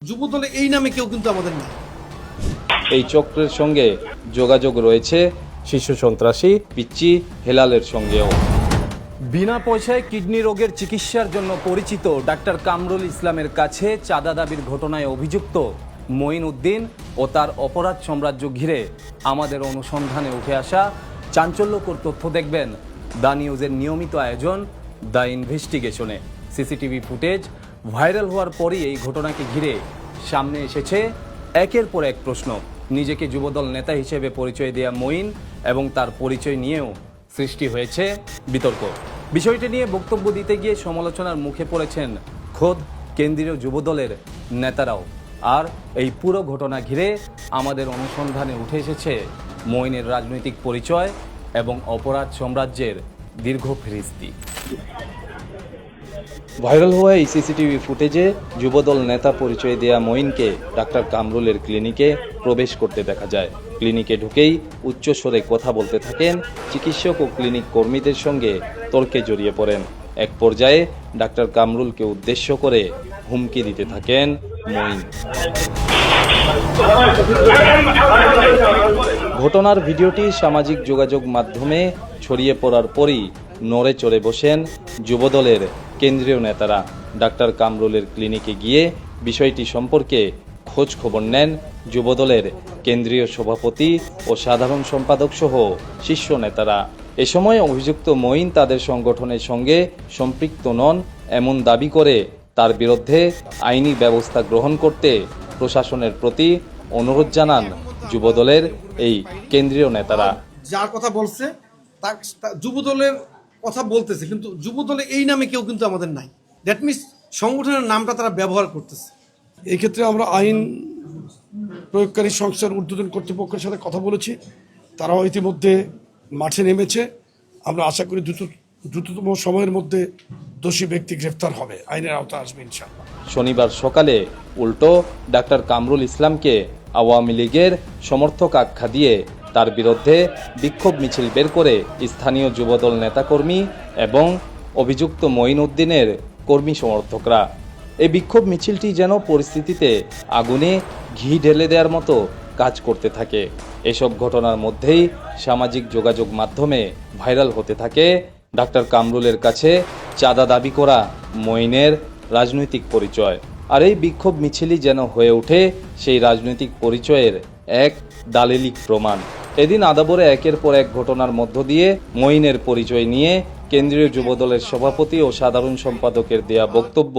যুবদলে এই নামে কেউ কিন্তু আমাদের নাই। এই চক্রের সঙ্গে যোগাযোগ রয়েছে শিশু সন্ত্রাসী পিচ্চি হেলালের সঙ্গেও। বিনা পয়সায় কিডনি রোগের চিকিৎসার জন্য পরিচিত ডাক্তার কামরুল ইসলামের কাছে চাঁদা দাবির ঘটনায় অভিযুক্ত মঈন উদ্দিন ও তার অপরাধ সাম্রাজ্য ঘিরে আমাদের অনুসন্ধানে উঠে আসা চাঞ্চল্যকর তথ্য দেখবেন দ্য নিউজের নিয়মিত আয়োজন দ্য ইনভেস্টিগেশনে। সিসিটিভি ফুটেজ ভাইরাল হওয়ার পরই এই ঘটনাকে ঘিরে সামনে এসেছে একের পর এক প্রশ্ন। নিজেকে যুবদল নেতা হিসেবে পরিচয় দেয়া মঈন এবং তার পরিচয় নিয়েও সৃষ্টি হয়েছে বিতর্ক। বিষয়টি নিয়ে বক্তব্য দিতে গিয়ে সমালোচনার মুখে পড়েছেন খোদ কেন্দ্রীয় যুবদলের নেতারাও। আর এই পুরো ঘটনা ঘিরে আমাদের অনুসন্ধানে উঠে এসেছে মঈনের রাজনৈতিক পরিচয় এবং অপরাধ সাম্রাজ্যের দীর্ঘ ফেরিস্তি। ভাইরাল হওয়া এই সিসিটিভি ফুটেজে যুবদল নেতা পরিচয় দেয়া মঈনকে ডাক্তার কামরুলের ক্লিনিকে প্রবেশ করতে দেখা যায়। ক্লিনিকে ঢুকেই উচ্চস্বরে কথা বলতে থাকেন চিকিৎসক ও ক্লিনিক কর্মীদের সঙ্গে তর্কে জড়িয়ে পড়েন। এক পর্যায়ে ডাক্তার কামরুলকে উদ্দেশ্য করে হুমকি দিতে থাকেন মঈন। ঘটনার ভিডিওটি সামাজিক যোগাযোগ মাধ্যমে ছড়িয়ে পড়ার পরই নড়ে চড়ে বসেন যুবদলের কেন্দ্রীয় নেতারা। ডাক্তার কামরুলের ক্লিনিকে গিয়ে বিষয়টি সম্পর্কে খোঁজ খবর নেন যুবদলের কেন্দ্রীয় সভাপতি ও সাধারণ সম্পাদক সহ শীর্ষ নেতারা। এ সময় অভিযুক্ত মঈন তাদের সংগঠনের সঙ্গে সম্পৃক্ত নন এমন দাবি করে তার বিরুদ্ধে আইনি ব্যবস্থা গ্রহণ করতে প্রশাসনের প্রতি অনুরোধ জানান যুবদলের এই কেন্দ্রীয় নেতারা। যার কথা বলছে তার যুবদলের কথা বলতেছে, কিন্তু যুবদলে এই নামে কেউ কিন্তু আমাদের নাই। দ্যাট মিনস সংগঠনের নামটা তারা ব্যবহার করতেছে। এই ক্ষেত্রে আমরা আইন প্রয়োগকারী সংস্থার ঊর্ধ্বতন কর্তৃপক্ষের সাথে কথা বলেছি, তারাও ইতিমধ্যে মাঠে নেমেছে। আমরা আশা করি দ্রুততম সময়ের মধ্যে দোষী ব্যক্তি গ্রেফতার হবে, আইনের আওতায় আসবে ইনশাআল্লাহ। শনিবার সকালে উল্টো ডাক্তার কামরুল ইসলামকে আওয়ামী লীগের সমর্থক আখ্যা দিয়ে তার বিরুদ্ধে বিক্ষোভ মিছিল বের করে স্থানীয় যুবদল নেতাকর্মী এবং অভিযুক্ত মঈন উদ্দিনের কর্মী সমর্থকরা। এই বিক্ষোভ মিছিলটি যেন পরিস্থিতিতে আগুনে ঘি ঢেলে দেওয়ার মতো কাজ করতে থাকে। এসব ঘটনার মধ্যেই সামাজিক যোগাযোগ মাধ্যমে ভাইরাল হতে থাকে ডাক্তার কামরুলের কাছে চাঁদা দাবি করা মঈনের রাজনৈতিক পরিচয়। আর এই বিক্ষোভ মিছিলই যেন হয়ে ওঠে সেই রাজনৈতিক পরিচয়ের এক দালিলিক প্রমাণ। এদিন আদাবরে একের পর এক ঘটনার মধ্য দিয়ে মঈনের পরিচয় নিয়ে কেন্দ্রীয় যুবদলের সভাপতি ও সাধারণ সম্পাদকের দেয়া বক্তব্য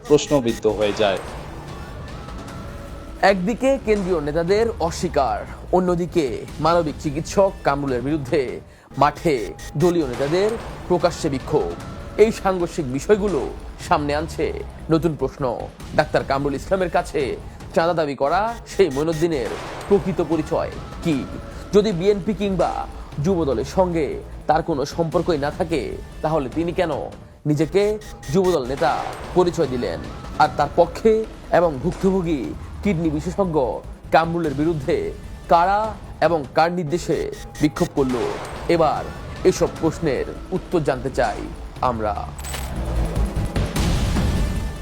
প্রশ্নবিদ্ধ হয়ে যায়। একদিকে কেন্দ্রীয় নেতাদের অস্বীকার, অন্যদিকে মানবিক চিকিৎসক কামরুলের বিরুদ্ধে মাঠে দলীয় নেতাদের প্রকাশ্যে বিক্ষোভ। এই সাংঘর্ষিক বিষয়গুলো সামনে আনছে নতুন প্রশ্ন। ডাক্তার কামরুল ইসলামের কাছে চাঁদা দাবি করা সেই মঈনুদ্দিনের প্রকৃত পরিচয় কি? যদি বিএনপি কিংবা যুবদলের সঙ্গে তার কোনো সম্পর্কই না থাকে, তাহলে তিনি কেন নিজেকে যুবদল নেতা পরিচয় দিলেন? আর তার পক্ষে এবং ভুক্তভোগী কিডনি বিশেষজ্ঞ কামরুলের বিরুদ্ধে কারা এবং কার নির্দেশে বিক্ষোভ করল? এবার এসব প্রশ্নের উত্তর জানতে চাই আমরা।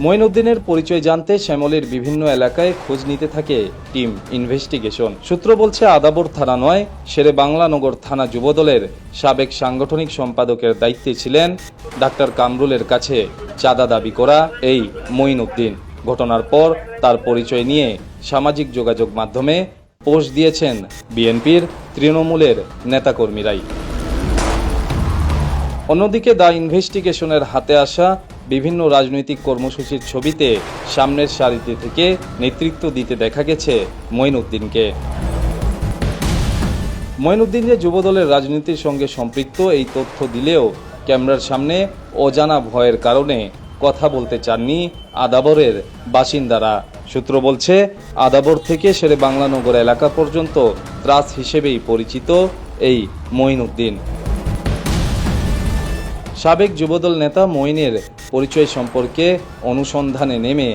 মঈন উদ্দিনের পরিচয় জানতে শ্যামলীর বিভিন্ন এলাকায় খোঁজ নিতে থাকে টিম ইনভেস্টিগেশন। সূত্র বলছে আদাবর থানা নয়, শেরে বাংলানগর থানা যুবদলের সাবেক সাংগঠনিক সম্পাদকের দায়িত্বে ছিলেন ডাক্তার কামরুলের কাছে চাঁদা দাবি করা এই মঈন উদ্দিন। ঘটনার পর তার পরিচয় নিয়ে সামাজিক যোগাযোগ মাধ্যমে পোস্ট দিয়েছেন বিএনপির তৃণমূলের নেতাকর্মীরাই। অন্যদিকে দ্য ইনভেস্টিগেশনের হাতে আসা বিভিন্ন রাজনৈতিক কর্মসূচির ছবিতে সামনের সারিতে থেকে নেতৃত্ব দিতে দেখা গেছে মঈন উদ্দিনকে। মঈন উদ্দিন যে যুবদলের রাজনীতির সঙ্গে সম্পৃক্ত এই তথ্য দিলেও ক্যামেরার সামনে অজানা ভয়ের কারণে কথা বলতে চাননি আদাবরের বাসিন্দারা। সূত্র বলছে আদাবর থেকে শেরে বাংলানগর এলাকা পর্যন্ত ত্রাস হিসেবেই পরিচিত এই মঈন উদ্দিন। সাবেক যুবদল নেতা মঈনের পরিচয় সম্পর্কে অনুসন্ধানে নেমে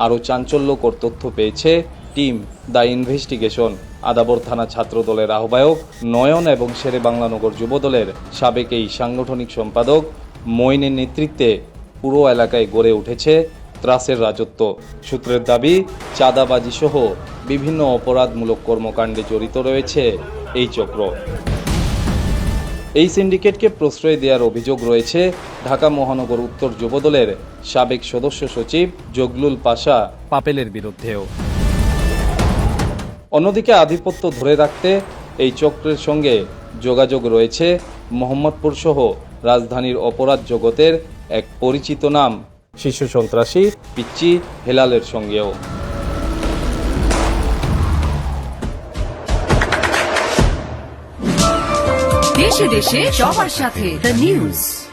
আরও চাঞ্চল্যকর তথ্য পেয়েছে টিম দ্য ইনভেস্টিগেশন। আদাবর থানা ছাত্রদলের আহ্বায়ক নয়ন এবং শেরে বাংলানগর যুবদলের সাবেক এই সাংগঠনিক সম্পাদক মঈনের নেতৃত্বে পুরো এলাকায় গড়ে উঠেছে ত্রাসের রাজত্ব। সূত্রের দাবি, চাঁদাবাজি সহ বিভিন্ন অপরাধমূলক কর্মকাণ্ডে জড়িত রয়েছে এই চক্র। এই সিন্ডিকেটকে প্রশ্রয় দেওয়ার অভিযোগ রয়েছে ঢাকা মহানগর উত্তর যুবদলের সাবেক সদস্য সচিব জগলুল পাশা পাপেলের বিরুদ্ধেও। অন্যদিকে আধিপত্য ধরে রাখতে এই চক্রের সঙ্গে যোগাযোগ রয়েছে মোহাম্মদপুর সহ রাজধানীর অপরাধ জগতের এক পরিচিত নাম শিশু সন্ত্রাসী পিচ্চি হেলালের সঙ্গেও। দেশে দেশে সবার সাথে দ্য নিউজ।